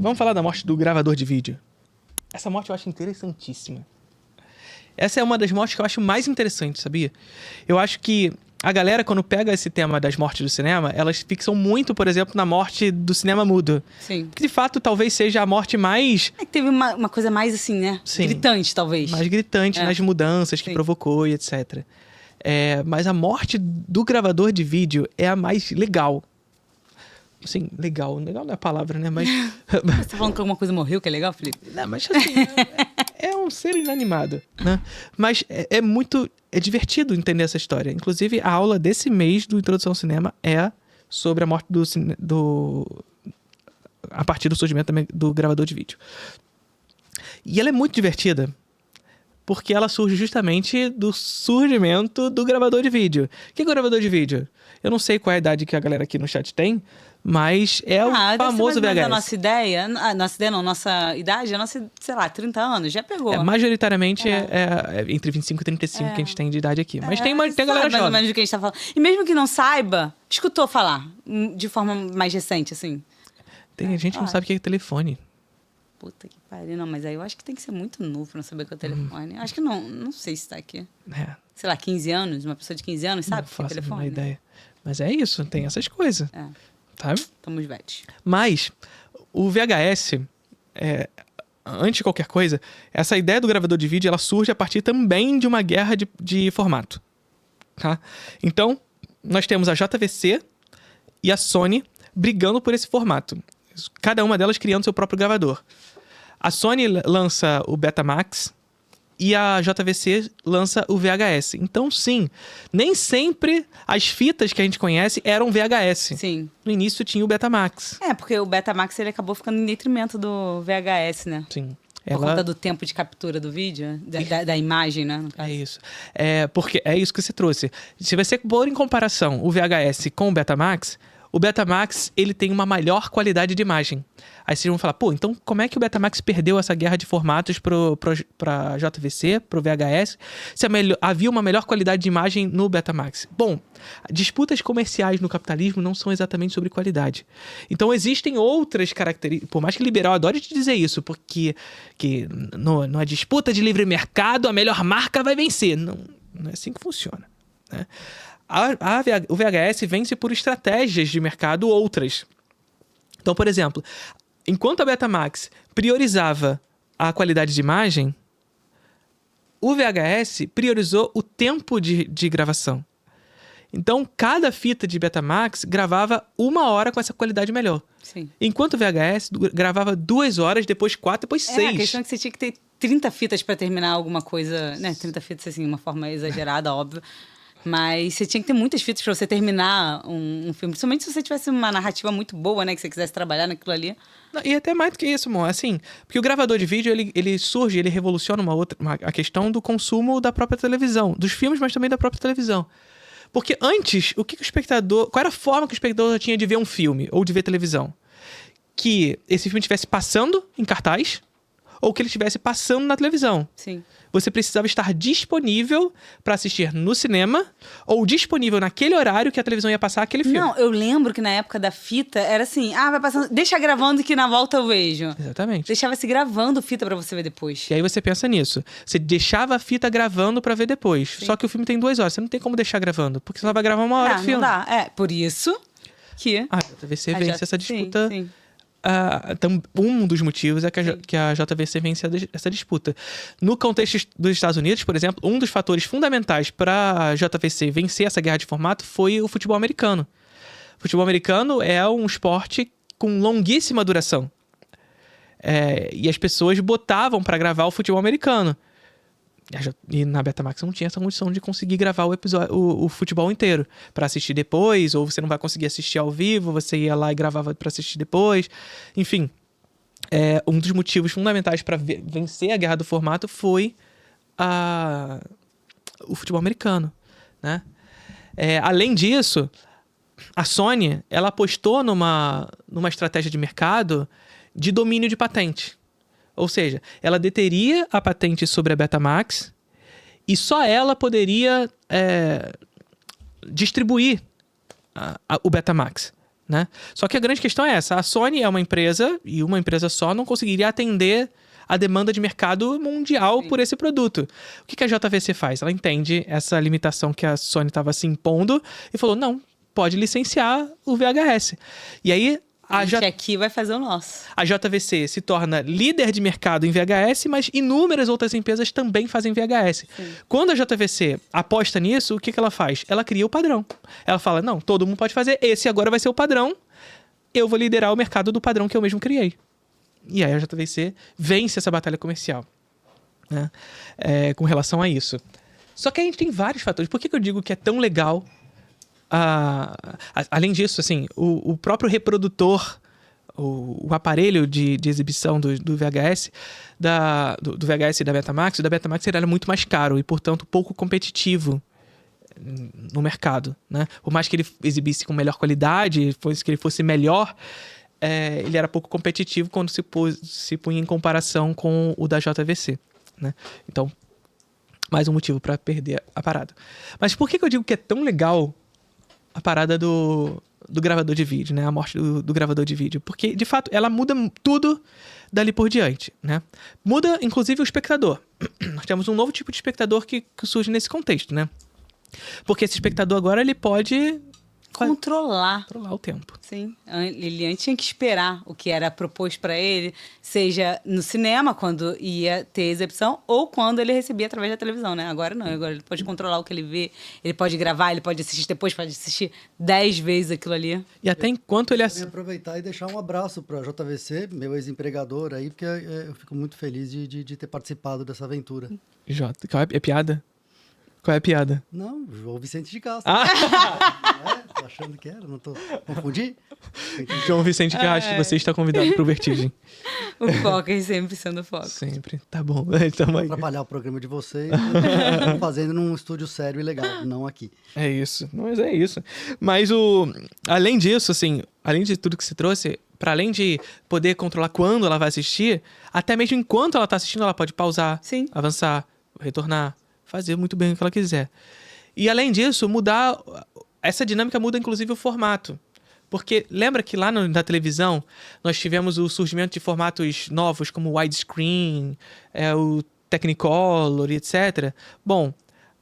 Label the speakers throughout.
Speaker 1: Vamos falar da morte do gravador de vídeo. Essa morte eu acho interessantíssima. Essa é uma das mortes que eu acho mais interessante, sabia? Eu acho que a galera, quando pega esse tema das mortes do cinema, elas fixam muito, por exemplo, na morte do cinema mudo.
Speaker 2: Sim.
Speaker 1: Que de fato talvez seja a morte mais...
Speaker 2: É que teve uma coisa mais assim, né?
Speaker 1: Sim.
Speaker 2: Gritante, talvez.
Speaker 1: mais gritante nas mudanças que
Speaker 2: Sim.
Speaker 1: provocou e etc. Mas a morte do gravador de vídeo é a mais legal. Sim, legal. Legal não é a palavra, né? Mas...
Speaker 2: Você tá falando que alguma coisa morreu, que é legal, Felipe?
Speaker 1: Não, mas assim, é um ser inanimado, né? Mas é muito... É divertido entender essa história. Inclusive, a aula desse mês do Introdução ao Cinema é sobre a morte a partir do surgimento também do gravador de vídeo. E ela é muito divertida, porque ela surge justamente do surgimento do gravador de vídeo. O que é o gravador de vídeo? Eu não sei qual é a idade que a galera aqui no chat tem, mas é o famoso VHS.
Speaker 2: A nossa ideia, nossa idade, a nossa, sei lá, 30 anos, já pegou.
Speaker 1: Majoritariamente é entre 25 e 35 que a gente tem de idade aqui. Mas tem galera
Speaker 2: mais
Speaker 1: jovem.
Speaker 2: ou menos do que a gente tá falando. E mesmo que não saiba, escutou falar de forma mais recente, assim.
Speaker 1: Tem gente que não sabe o que é telefone.
Speaker 2: Puta que pariu. Não, mas aí eu acho que tem que ser muito novo pra não saber o que é o telefone. Acho que não sei se tá aqui. Sei lá, 15 anos, uma pessoa de 15 anos, sabe?
Speaker 1: Não faço a
Speaker 2: telefone.
Speaker 1: menor ideia. Mas é isso, tem essas coisas. Tá?
Speaker 2: Estamos velhos.
Speaker 1: Mas o VHS, antes de qualquer coisa, essa ideia do gravador de vídeo, ela surge a partir também de uma guerra de formato. Tá? Então, nós temos a JVC e a Sony brigando por esse formato. Cada uma delas criando seu próprio gravador. A Sony lança o Betamax e a JVC lança o VHS. Então, sim, nem sempre as fitas que a gente conhece eram VHS.
Speaker 2: Sim.
Speaker 1: No início tinha o Betamax.
Speaker 2: Porque o Betamax ele acabou ficando em detrimento do VHS, né?
Speaker 1: Sim.
Speaker 2: Por conta do tempo de captura do vídeo, da imagem, né? No caso.
Speaker 1: É isso. Porque é isso que você trouxe. Se você pôr em comparação o VHS com o Betamax, o Betamax ele tem uma melhor qualidade de imagem. Aí vocês vão falar, então como é que o Betamax perdeu essa guerra de formatos para JVC, para o VHS, se havia uma melhor qualidade de imagem no Betamax? Bom, disputas comerciais no capitalismo não são exatamente sobre qualidade. Então existem outras características, por mais que liberal adore te dizer isso, porque numa disputa de livre mercado a melhor marca vai vencer. Não é assim que funciona, né? O VHS vence por estratégias de mercado outras. Então, por exemplo, enquanto a Betamax priorizava a qualidade de imagem, o VHS priorizou o tempo de gravação. Então, cada fita de Betamax gravava 1 hora com essa qualidade melhor.
Speaker 2: Sim.
Speaker 1: Enquanto o VHS gravava 2 horas, depois 4, depois 6.
Speaker 2: A questão é que você tinha que ter 30 fitas para terminar alguma coisa, né? 30 fitas, assim, de uma forma exagerada, óbvio. Mas você tinha que ter muitas fitas para você terminar um filme. Principalmente se você tivesse uma narrativa muito boa, né? Que você quisesse trabalhar naquilo ali.
Speaker 1: Não, e até mais do que isso, amor. Assim, porque o gravador de vídeo, ele surge, ele revoluciona a questão do consumo da própria televisão. Dos filmes, mas também da própria televisão. Porque antes, qual era a forma que o espectador tinha de ver um filme ou de ver televisão? Que esse filme estivesse passando em cartaz ou que ele estivesse passando na televisão.
Speaker 2: Sim.
Speaker 1: Você precisava estar disponível para assistir no cinema ou disponível naquele horário que a televisão ia passar aquele filme.
Speaker 2: Não, eu lembro que na época da fita era assim, vai passando, deixa gravando que na volta eu vejo.
Speaker 1: Exatamente.
Speaker 2: Deixava-se gravando fita para você ver depois.
Speaker 1: E aí você pensa nisso. Você deixava a fita gravando para ver depois. Sim. Só que o filme tem 2 horas. Você não tem como deixar gravando, porque você só vai gravar 1 hora de filme.
Speaker 2: Não dá. Por isso que...
Speaker 1: A JVC vence essa disputa.
Speaker 2: Sim.
Speaker 1: Um dos motivos é que a JVC vence essa disputa. No contexto dos Estados Unidos, por exemplo, um dos fatores fundamentais para a JVC vencer essa guerra de formato foi o futebol americano. O futebol americano é um esporte com longuíssima duração. E as pessoas botavam para gravar o futebol americano. E na Betamax não tinha essa condição de conseguir gravar o futebol inteiro para assistir depois, ou você não vai conseguir assistir ao vivo, você ia lá e gravava para assistir depois. Enfim, um dos motivos fundamentais para vencer a guerra do formato foi o futebol americano, né? Além disso, a Sony ela apostou numa estratégia de mercado de domínio de patente. Ou seja, ela deteria a patente sobre a Betamax e só ela poderia distribuir o Betamax, né? Só que a grande questão é essa. A Sony é uma empresa, e uma empresa só não conseguiria atender a demanda de mercado mundial por esse produto. O que a JVC faz? Ela entende essa limitação que a Sony estava se impondo e falou, não, pode licenciar o VHS. E aí...
Speaker 2: A gente aqui vai fazer o nosso.
Speaker 1: A JVC se torna líder de mercado em VHS, mas inúmeras outras empresas também fazem VHS. Sim. Quando a JVC aposta nisso, o que ela faz? Ela cria o padrão. Ela fala, não, todo mundo pode fazer, esse agora vai ser o padrão, eu vou liderar o mercado do padrão que eu mesmo criei. E aí a JVC vence essa batalha comercial, né? Com relação a isso. Só que a gente tem vários fatores. Por que eu digo que é tão legal? Além disso, assim, o próprio reprodutor, o aparelho de exibição do VHS, do VHS e da Betamax, o da Betamax era muito mais caro e, portanto, pouco competitivo no mercado, né? Por mais que ele exibisse com melhor qualidade, que ele fosse melhor, ele era pouco competitivo quando se punha em comparação com o da JVC, né? Então, mais um motivo para perder a parada. Mas por que eu digo que é tão legal a parada do gravador de vídeo, né? A morte do gravador de vídeo. Porque, de fato, ela muda tudo dali por diante, né? Muda, inclusive, o espectador. Nós temos um novo tipo de espectador que surge nesse contexto, né? Porque esse espectador agora, ele pode...
Speaker 2: Controlar
Speaker 1: o tempo.
Speaker 2: Sim. Ele antes tinha que esperar o que era proposto para ele, seja no cinema, quando ia ter exibição, ou quando ele recebia através da televisão, né? Agora não. Agora ele pode controlar o que ele vê, ele pode gravar, ele pode assistir depois, pode assistir 10 vezes aquilo ali.
Speaker 1: E até enquanto ele...
Speaker 3: aproveitar e deixar um abraço para a JVC, meu ex-empregador aí, porque eu fico muito feliz de ter participado dessa aventura.
Speaker 1: É piada? Qual é a piada?
Speaker 3: Não, João Vicente de Castro. Tô achando que era, não tô... Confundi?
Speaker 1: João Vicente de Castro, você está convidado para o Vertigem.
Speaker 2: O foco é sempre sendo foco.
Speaker 1: Sempre. Tá bom. Então,
Speaker 3: atrapalhar o programa de vocês, fazendo num estúdio sério e legal, não aqui.
Speaker 1: É isso. Mas é isso. Mas além disso, assim, além de tudo que se trouxe, para além de poder controlar quando ela vai assistir, até mesmo enquanto ela tá assistindo, ela pode pausar,
Speaker 2: sim,
Speaker 1: avançar, retornar, fazer muito bem o que ela quiser. E além disso, essa dinâmica muda inclusive o formato. Porque lembra que lá na televisão nós tivemos o surgimento de formatos novos como o widescreen, o Technicolor, etc. Bom,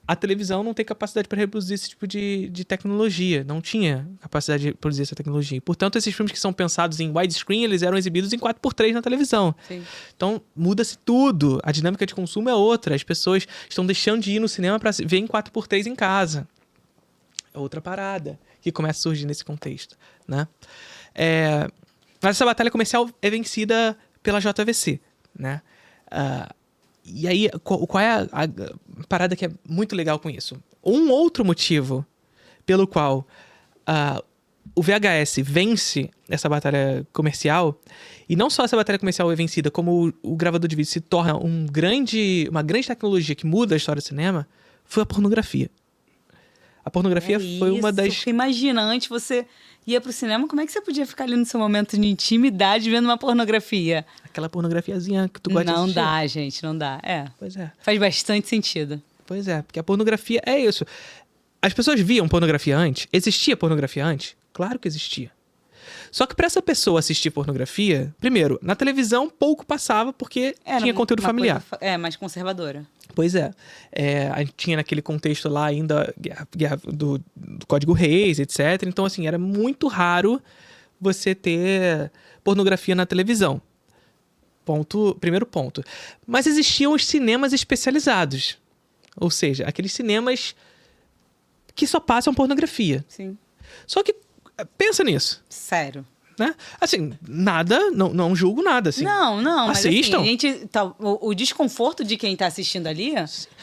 Speaker 1: a televisão não tem capacidade para reproduzir esse tipo de tecnologia. Não tinha capacidade de produzir essa tecnologia. Portanto, esses filmes que são pensados em widescreen, eles eram exibidos em 4x3 na televisão.
Speaker 2: Sim.
Speaker 1: Então, muda-se tudo. A dinâmica de consumo é outra. As pessoas estão deixando de ir no cinema para ver em 4x3 em casa. É outra parada que começa a surgir nesse contexto, né? Mas essa batalha comercial é vencida pela JVC, né? E aí, qual é a parada que é muito legal com isso? Um outro motivo pelo qual o VHS vence essa batalha comercial, e não só essa batalha comercial é vencida, como o gravador de vídeo se torna uma grande tecnologia que muda a história do cinema, foi a pornografia. A pornografia foi uma das...
Speaker 2: Porque imagina, antes você ia pro cinema, como é que você podia ficar ali no seu momento de intimidade vendo uma pornografia?
Speaker 1: Aquela pornografiazinha que tu gosta de assistir.
Speaker 2: Não dá, gente, não dá.
Speaker 1: Pois é.
Speaker 2: Faz bastante sentido.
Speaker 1: Pois é, porque a pornografia é isso. As pessoas viam pornografia antes? Existia pornografia antes? Claro que existia. Só que para essa pessoa assistir pornografia, primeiro, na televisão pouco passava porque tinha conteúdo familiar.
Speaker 2: Mais conservadora.
Speaker 1: Pois é. A gente tinha naquele contexto lá ainda guerra do Código Reis, etc. Então, assim, era muito raro você ter pornografia na televisão. Primeiro ponto. Mas existiam os cinemas especializados. Ou seja, aqueles cinemas que só passam pornografia.
Speaker 2: Sim.
Speaker 1: Só que, pensa nisso.
Speaker 2: Sério.
Speaker 1: Né? Assim, não julgo nada, assim.
Speaker 2: Não,
Speaker 1: assistam.
Speaker 2: Mas assim, o desconforto de quem tá assistindo ali,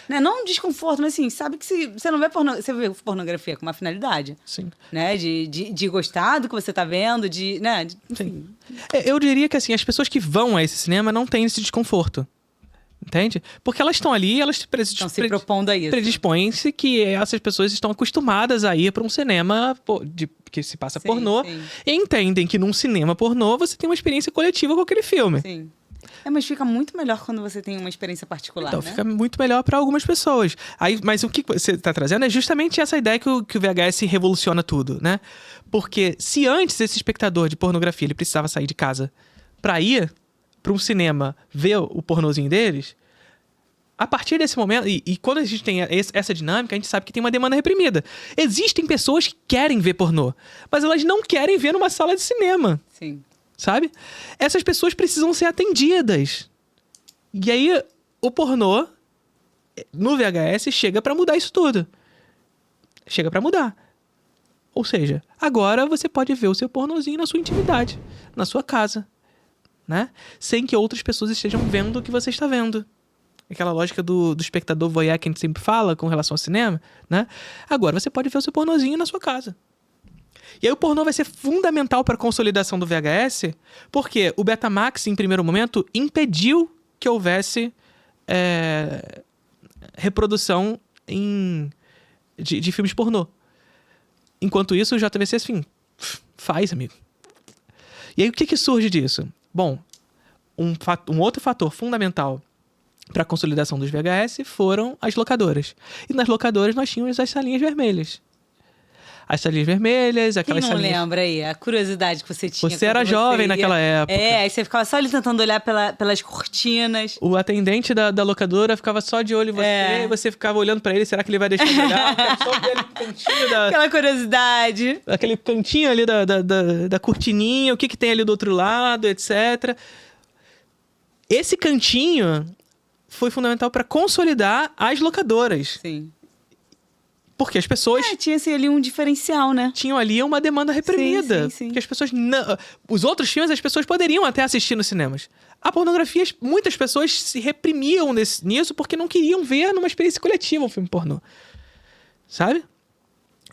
Speaker 2: né? Não um desconforto, mas assim, sabe que você não vê você vê pornografia com uma finalidade.
Speaker 1: Sim.
Speaker 2: Né? De gostar do que você tá vendo, né? Enfim.
Speaker 1: Eu diria que assim, as pessoas que vão a esse cinema não têm esse desconforto. Entende? Porque elas estão ali, elas
Speaker 2: estão se propondo a isso.
Speaker 1: Predispõem-se que essas pessoas estão acostumadas a ir para um cinema que se passa pornô.
Speaker 2: Sim.
Speaker 1: E entendem que num cinema pornô você tem uma experiência coletiva com aquele filme.
Speaker 2: Sim. Mas fica muito melhor quando você tem uma experiência particular,
Speaker 1: Então,
Speaker 2: né?
Speaker 1: fica muito melhor para algumas pessoas. Aí, mas o que você está trazendo é justamente essa ideia que o VHS revoluciona tudo, né? Porque se antes esse espectador de pornografia ele precisava sair de casa para ir para um cinema ver o pornozinho deles, a partir desse momento, e quando a gente tem essa dinâmica, a gente sabe que tem uma demanda reprimida. Existem pessoas que querem ver pornô, mas elas não querem ver numa sala de cinema.
Speaker 2: Sim.
Speaker 1: Sabe? Essas pessoas precisam ser atendidas. E aí, o pornô, no VHS, chega pra mudar isso tudo. Chega pra mudar. Ou seja, agora você pode ver o seu pornozinho na sua intimidade, na sua casa, né? Sem que outras pessoas estejam vendo o que você está vendo. Aquela lógica do espectador voyeur que a gente sempre fala com relação ao cinema, né? Agora você pode ver o seu pornozinho na sua casa. E aí o pornô vai ser fundamental para a consolidação do VHS, porque o Betamax, em primeiro momento, impediu que houvesse reprodução de filmes pornô. Enquanto isso, o JVC, assim, faz, amigo. E aí o que surge disso? Bom, um outro fator fundamental para a consolidação dos VHS foram as locadoras. E nas locadoras nós tínhamos as salinhas vermelhas. As salinhas vermelhas, aquelas
Speaker 2: Quem não
Speaker 1: salinhas...
Speaker 2: lembra aí? A curiosidade que você tinha.
Speaker 1: Você era jovem naquela época.
Speaker 2: Aí você ficava só ali tentando olhar pelas cortinas.
Speaker 1: O atendente da locadora ficava só de olho em você, e você ficava olhando pra ele, será que ele vai deixar de olhar? Era só ver ali no cantinho
Speaker 2: Aquela curiosidade.
Speaker 1: aquele cantinho ali da cortininha, o que tem ali do outro lado, etc. Esse cantinho foi fundamental para consolidar as locadoras.
Speaker 2: Sim.
Speaker 1: Porque as pessoas
Speaker 2: Tinha assim, ali um diferencial, né?
Speaker 1: tinham ali uma demanda reprimida.
Speaker 2: Sim.
Speaker 1: Que as pessoas não... Os outros filmes as pessoas poderiam até assistir nos cinemas. A pornografia, muitas pessoas se reprimiam nisso porque não queriam ver numa experiência coletiva um filme pornô. Sabe?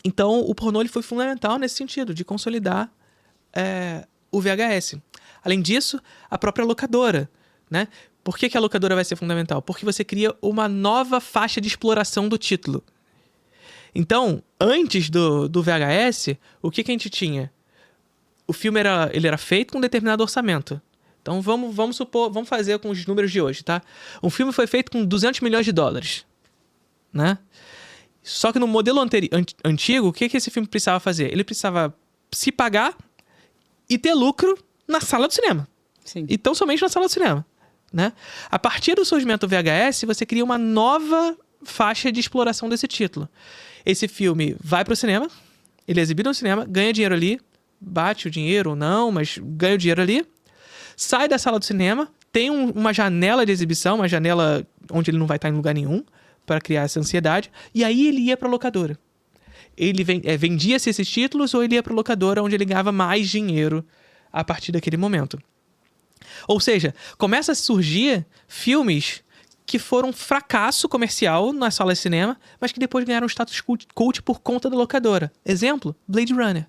Speaker 1: Então, o pornô ele foi fundamental nesse sentido, de consolidar o VHS. Além disso, a própria locadora, né? Por que a locadora vai ser fundamental? Porque você cria uma nova faixa de exploração do título. Então, antes do VHS, o que a gente tinha? O filme ele era feito com um determinado orçamento. Então, vamos supor, vamos fazer com os números de hoje, tá? Um filme foi feito com 200 milhões de dólares, né? Só que no modelo antigo, o que esse filme precisava fazer? Ele precisava se pagar e ter lucro na sala do cinema.
Speaker 2: Sim.
Speaker 1: E tão somente na sala do cinema, né? A partir do surgimento do VHS, você cria uma nova faixa de exploração desse título. Esse filme vai pro cinema, ele é exibido no cinema, ganha dinheiro ali, bate o dinheiro ou não, mas ganha o dinheiro ali, sai da sala do cinema, tem uma janela de exibição, uma janela onde ele não vai estar em lugar nenhum, para criar essa ansiedade, e aí ele ia pra locadora. Ele vendia-se esses títulos ou ele ia pra locadora, onde ele ganhava mais dinheiro a partir daquele momento. Ou seja, começa a surgir filmes que foram um fracasso comercial na sala de cinema, mas que depois ganharam status cult por conta da locadora. Exemplo, Blade Runner.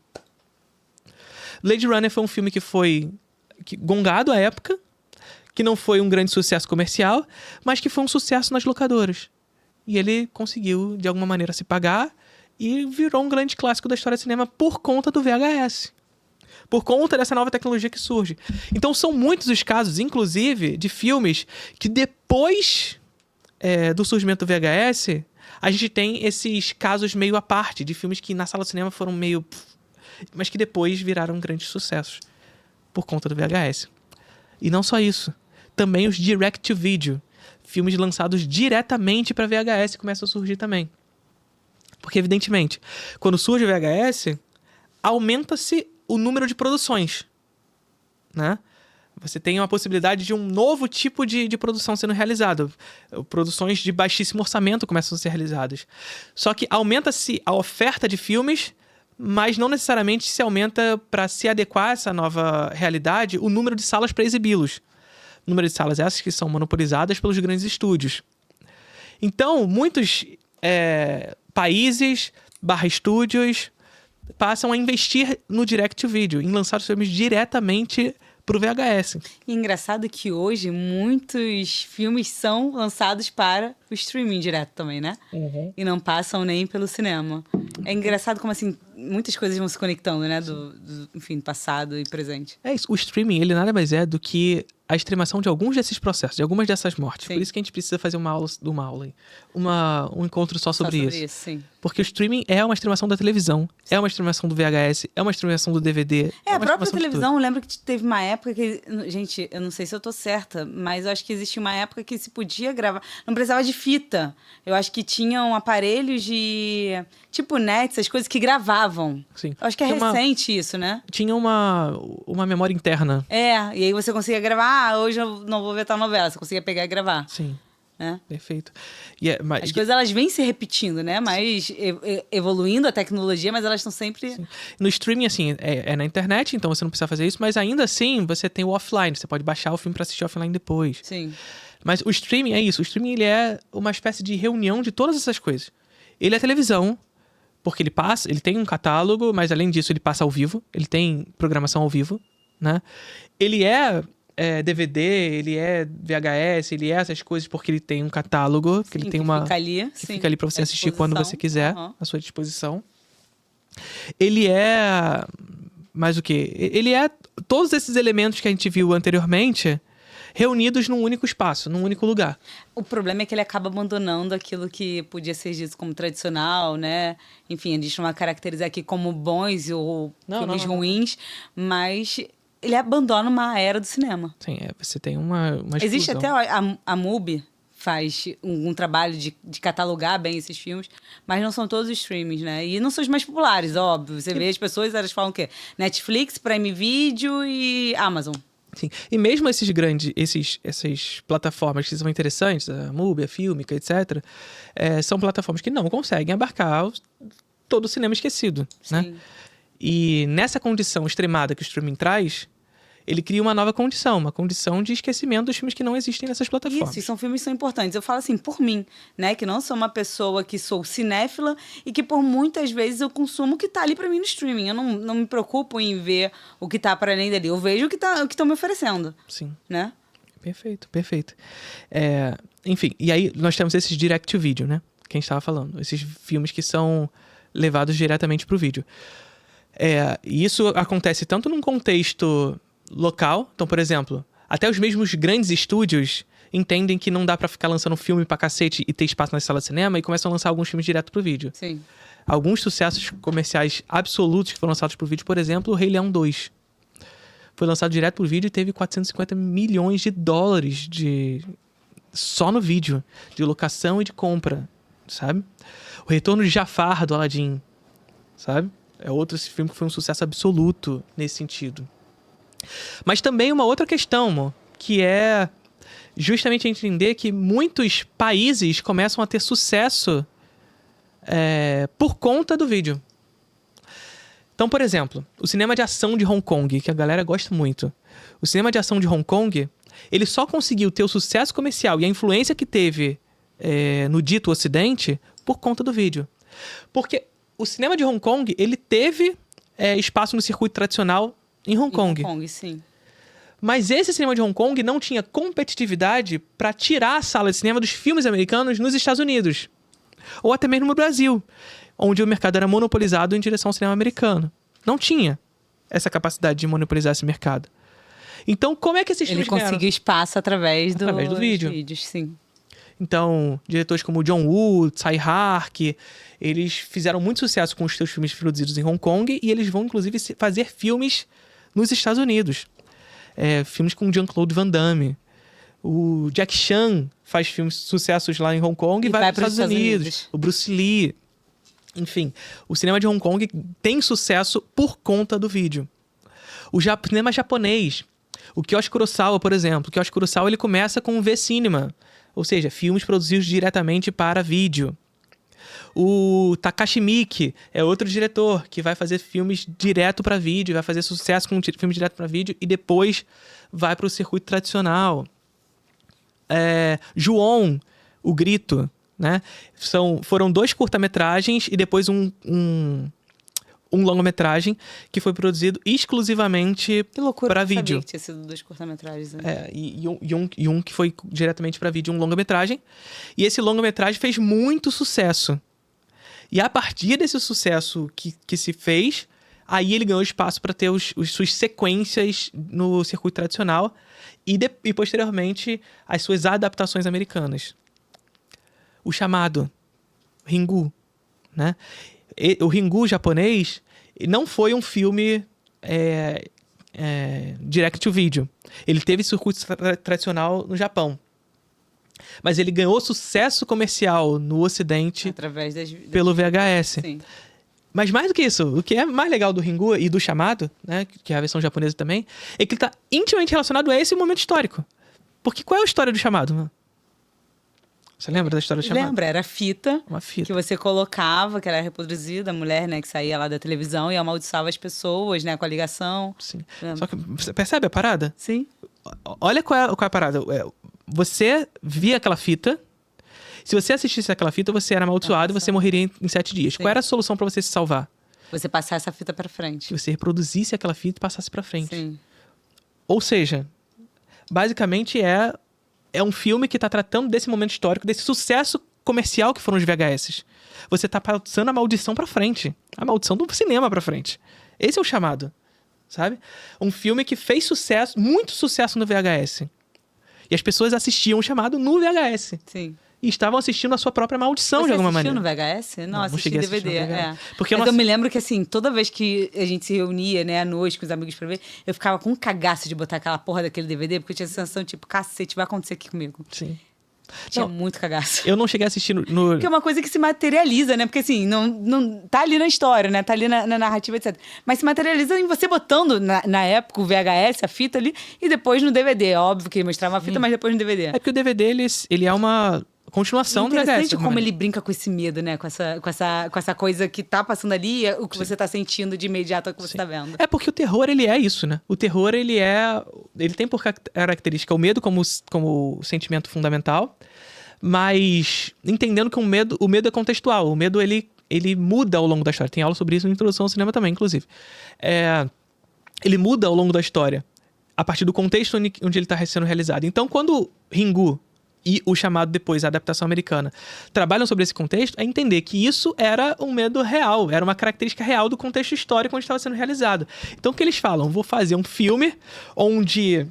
Speaker 1: Blade Runner foi um filme que foi gongado à época, que não foi um grande sucesso comercial, mas que foi um sucesso nas locadoras. E ele conseguiu, de alguma maneira, se pagar e virou um grande clássico da história do cinema por conta do VHS. Por conta dessa nova tecnologia que surge. Então, são muitos os casos, inclusive, de filmes que depois do surgimento do VHS, a gente tem esses casos meio à parte, de filmes que na sala de cinema foram meio... mas que depois viraram grandes sucessos por conta do VHS. E não só isso. Também os direct-to-video. Filmes lançados diretamente para VHS começam a surgir também. Porque, evidentemente, quando surge o VHS, aumenta-se o número de produções, né? Você tem uma possibilidade de um novo tipo de produção sendo realizada. Produções de baixíssimo orçamento começam a ser realizadas. Só que aumenta-se a oferta de filmes, mas não necessariamente se aumenta, para se adequar a essa nova realidade, o número de salas para exibi-los. O número de salas essas que são monopolizadas pelos grandes estúdios. Então, muitos países, estúdios, passam a investir no direct-to-video, em lançar os filmes diretamente pro VHS.
Speaker 2: E é engraçado que hoje muitos filmes são lançados para o streaming direto também, né?
Speaker 1: Uhum.
Speaker 2: E não passam nem pelo cinema. É engraçado como, assim, muitas coisas vão se conectando, né? Enfim, passado e presente.
Speaker 1: É isso. O streaming, ele nada mais é do que a extremação de alguns desses processos, de algumas dessas mortes.
Speaker 2: Sim.
Speaker 1: Por isso que a gente precisa fazer uma aula, um encontro só sobre isso.
Speaker 2: Sim.
Speaker 1: Porque o streaming é uma extremação da televisão, é uma extremação do VHS, é uma extremação do DVD.
Speaker 2: A
Speaker 1: uma
Speaker 2: própria
Speaker 1: extremação de
Speaker 2: televisão, eu lembro que teve uma época que... Gente, eu não sei se eu tô certa, mas eu acho que existia uma época que se podia gravar... Não precisava de fita. Eu acho que tinham aparelhos de... Tipo net, essas coisas que gravavam.
Speaker 1: Sim.
Speaker 2: Eu acho que é
Speaker 1: Tinha
Speaker 2: recente isso, né?
Speaker 1: Tinha uma memória interna.
Speaker 2: E aí você conseguia gravar, hoje eu não vou ver tal novela. Você conseguia pegar e gravar,
Speaker 1: Sim,
Speaker 2: né?
Speaker 1: perfeito.
Speaker 2: As coisas, elas vêm se repetindo, né? Mas evoluindo a tecnologia, mas elas estão sempre...
Speaker 1: Sim. No streaming, assim, é na internet, então você não precisa fazer isso, mas ainda assim você tem o offline, você pode baixar o filme pra assistir offline depois.
Speaker 2: Sim.
Speaker 1: Mas o streaming é isso, o streaming ele é uma espécie de reunião de todas essas coisas. Ele é televisão, porque ele tem um catálogo, mas além disso ele passa ao vivo, ele tem programação ao vivo, né? Ele é DVD, ele é VHS, ele é essas coisas porque ele tem um catálogo, porque ele tem uma...
Speaker 2: Fica ali,
Speaker 1: que fica ali pra você assistir quando você quiser,
Speaker 2: Uhum.
Speaker 1: à sua disposição. Ele é... Mais o quê? Ele é todos esses elementos que a gente viu anteriormente reunidos num único espaço, num único lugar.
Speaker 2: O problema é que ele acaba abandonando aquilo que podia ser dito como tradicional, né? Enfim, a gente não vai caracterizar aqui como bons ou filmes ruins, mas ele abandona uma era do cinema.
Speaker 1: Sim, você tem uma
Speaker 2: Existe
Speaker 1: exclusão.
Speaker 2: até a MUBI faz um trabalho de catalogar bem esses filmes, mas não são todos os streamings, né? E não são os mais populares, óbvio. Você vê as pessoas, elas falam o quê? Netflix, Prime Video e Amazon.
Speaker 1: Sim. E mesmo esses essas plataformas que são interessantes, a MUBI, a Filmica, etc., são plataformas que não conseguem abarcar todo o cinema esquecido,
Speaker 2: Sim.
Speaker 1: né? E nessa condição extremada que o streaming traz, ele cria uma nova condição, uma condição de esquecimento dos filmes que não existem nessas plataformas.
Speaker 2: Isso, e são filmes que são importantes. Eu falo assim, por mim, né? Que não sou uma pessoa que sou cinéfila e que por muitas vezes eu consumo o que tá ali pra mim no streaming. Eu não me preocupo em ver o que tá para além dali. Eu vejo o que estão me oferecendo.
Speaker 1: Sim.
Speaker 2: Né?
Speaker 1: Perfeito, perfeito. Enfim, e aí nós temos esses direct to video, né? Que a gente estava falando. Esses filmes que são levados diretamente pro vídeo. E isso acontece tanto num contexto local. Então, por exemplo, até os mesmos grandes estúdios entendem que não dá pra ficar lançando filme pra cacete e ter espaço na sala de cinema e começam a lançar alguns filmes direto pro vídeo.
Speaker 2: Sim.
Speaker 1: Alguns sucessos comerciais absolutos que foram lançados pro vídeo, por exemplo, o Rei Leão 2. Foi lançado direto pro vídeo e teve 450 milhões de dólares só no vídeo, de locação e de compra, sabe? O Retorno de Jafar, do Aladdin, sabe? É outro filme que foi um sucesso absoluto nesse sentido. Mas também uma outra questão, Mo, que é justamente entender que muitos países começam a ter sucesso por conta do vídeo. Então, por exemplo, o cinema de ação de Hong Kong, que a galera gosta muito. O cinema de ação de Hong Kong, ele só conseguiu ter o sucesso comercial e a influência que teve no dito Ocidente por conta do vídeo. Porque o cinema de Hong Kong, ele teve espaço no circuito tradicional em Hong Kong.
Speaker 2: Hong Kong, sim.
Speaker 1: Mas esse cinema de Hong Kong não tinha competitividade para tirar a sala de cinema dos filmes americanos nos Estados Unidos. Ou até mesmo no Brasil, onde o mercado era monopolizado em direção ao cinema americano. Não tinha essa capacidade de monopolizar esse mercado. Então, como é que esses filmes
Speaker 2: Ele conseguiu espaço através do
Speaker 1: vídeo.
Speaker 2: vídeos, sim.
Speaker 1: Então, diretores como John Woo, Tsai Hark, eles fizeram muito sucesso com os seus filmes produzidos em Hong Kong e eles vão, inclusive, fazer filmes nos Estados Unidos. Filmes com Jean-Claude Van Damme. O Jack Chan faz filmes sucessos lá em Hong Kong e vai para os Estados Unidos. O Bruce Lee. Enfim, o cinema de Hong Kong tem sucesso por conta do vídeo. O cinema japonês, o Kiyoshi Kurosawa, por exemplo. O Kiyoshi Kurosawa, ele começa com o V-Cinema, ou seja, filmes produzidos diretamente para vídeo. O Takashi Miike é outro diretor que vai fazer filmes direto para vídeo, vai fazer sucesso com filmes direto para vídeo e depois vai para o circuito tradicional. Ju-On, O Grito, né? Foram 2 curta-metragens e depois um longa-metragem que foi produzido exclusivamente para vídeo.
Speaker 2: Que tinha sido 2 curta-metragens.
Speaker 1: Né? E um que foi diretamente para vídeo, um longa-metragem. E esse longa-metragem fez muito sucesso. E a partir desse sucesso que se fez, Aí ele ganhou espaço para ter suas sequências no circuito tradicional e posteriormente as suas adaptações americanas. O chamado Ringu, né? O Ringu japonês não foi um filme direct to video. Ele teve circuito tradicional no Japão. Mas ele ganhou sucesso comercial no Ocidente
Speaker 2: Através
Speaker 1: pelo VHS.
Speaker 2: Sim.
Speaker 1: Mas mais do que isso, o que é mais legal do Ringu e do chamado, né, que é a versão japonesa também, é que ele está intimamente relacionado a esse momento histórico. Porque qual é a história do chamado, mano? Você lembra da história do chamado?
Speaker 2: Lembra, era fita,
Speaker 1: Uma fita.
Speaker 2: que você colocava, que era reproduzida, a mulher, né, que saía lá da televisão e amaldiçoava as pessoas, né, com a ligação.
Speaker 1: Sim.
Speaker 2: Lembra?
Speaker 1: Só que você percebe a parada?
Speaker 2: Sim.
Speaker 1: Olha qual é a parada. Você via aquela fita. Se você assistisse aquela fita, você era amaldiçoado e você morreria em 7 dias.
Speaker 2: Sim.
Speaker 1: Qual era a solução para você se salvar?
Speaker 2: Você passar essa fita pra frente.
Speaker 1: Que você reproduzisse aquela fita e passasse para frente.
Speaker 2: Sim.
Speaker 1: Ou seja, basicamente é um filme que está tratando desse momento histórico, desse sucesso comercial que foram os VHS. Você está passando a maldição para frente. A maldição do cinema para frente. Esse é o chamado, sabe? Um filme que fez sucesso, muito sucesso no VHS. E as pessoas assistiam o chamado no VHS.
Speaker 2: Sim.
Speaker 1: E estavam assistindo a sua própria maldição
Speaker 2: Você
Speaker 1: de alguma
Speaker 2: assistiu
Speaker 1: maneira.
Speaker 2: no VHS? Não,
Speaker 1: Não
Speaker 2: assisti
Speaker 1: cheguei a assistir
Speaker 2: DVD.
Speaker 1: no VHS.
Speaker 2: É.
Speaker 1: Porque
Speaker 2: Mas
Speaker 1: eu
Speaker 2: eu
Speaker 1: não
Speaker 2: me lembro que, assim, toda vez que a gente se reunia, né, à noite com os amigos pra ver, eu ficava com um cagaço de botar aquela porra daquele DVD, porque eu tinha a sensação, tipo, cacete, vai acontecer aqui comigo.
Speaker 1: Sim.
Speaker 2: Tinha
Speaker 1: Não,
Speaker 2: muito cagaço.
Speaker 1: Eu não cheguei a assistir no...
Speaker 2: Porque é uma coisa que se materializa, né? Porque assim, não tá ali na história, né? Tá ali na narrativa, etc. Mas se materializa em você botando na época o VHS, a fita ali, e depois no DVD. É óbvio que ele mostrava uma fita, mas depois no DVD.
Speaker 1: É porque o DVD, ele é uma continuação do VHS.
Speaker 2: Interessante como
Speaker 1: realmente.
Speaker 2: ele brinca com esse medo, né? Com essa coisa que tá passando ali, o que você tá sentindo de imediato é o que você tá vendo.
Speaker 1: É porque o terror, ele é isso, né? O terror, ele tem por característica o medo como sentimento fundamental, mas entendendo que o medo é contextual. O medo, ele muda ao longo da história. Tem aula sobre isso na Introdução ao Cinema também, inclusive. Ele muda ao longo da história, a partir do contexto onde ele está sendo realizado. Então, quando Ringu e o chamado depois, a adaptação americana, trabalham sobre esse contexto, é entender que isso era um medo real, era uma característica real do contexto histórico onde estava sendo realizado. Então, o que eles falam? Vou fazer um filme onde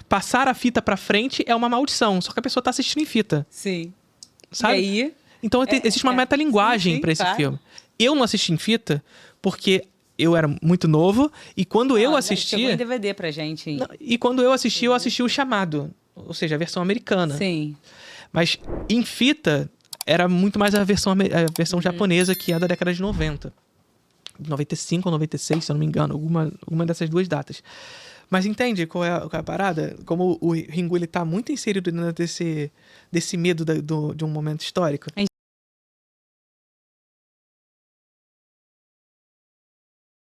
Speaker 1: passar a fita pra frente é uma maldição, só que a pessoa tá assistindo em fita,
Speaker 2: Sim.
Speaker 1: sabe?
Speaker 2: E aí?
Speaker 1: Então, existe uma metalinguagem
Speaker 2: sim,
Speaker 1: pra esse
Speaker 2: claro.
Speaker 1: filme. Eu não assisti em fita porque eu era muito novo e quando eu
Speaker 2: Chegou
Speaker 1: assisti...
Speaker 2: em DVD pra gente.
Speaker 1: E quando eu assisti o chamado, ou seja, a versão americana.
Speaker 2: Sim.
Speaker 1: Mas em fita, era muito mais a versão japonesa, que é da década de 90. 95 ou 96, se eu não me engano. Alguma dessas duas datas. Mas entende qual é a parada? Como o Ringu, ele tá muito inserido dentro desse medo de um momento histórico.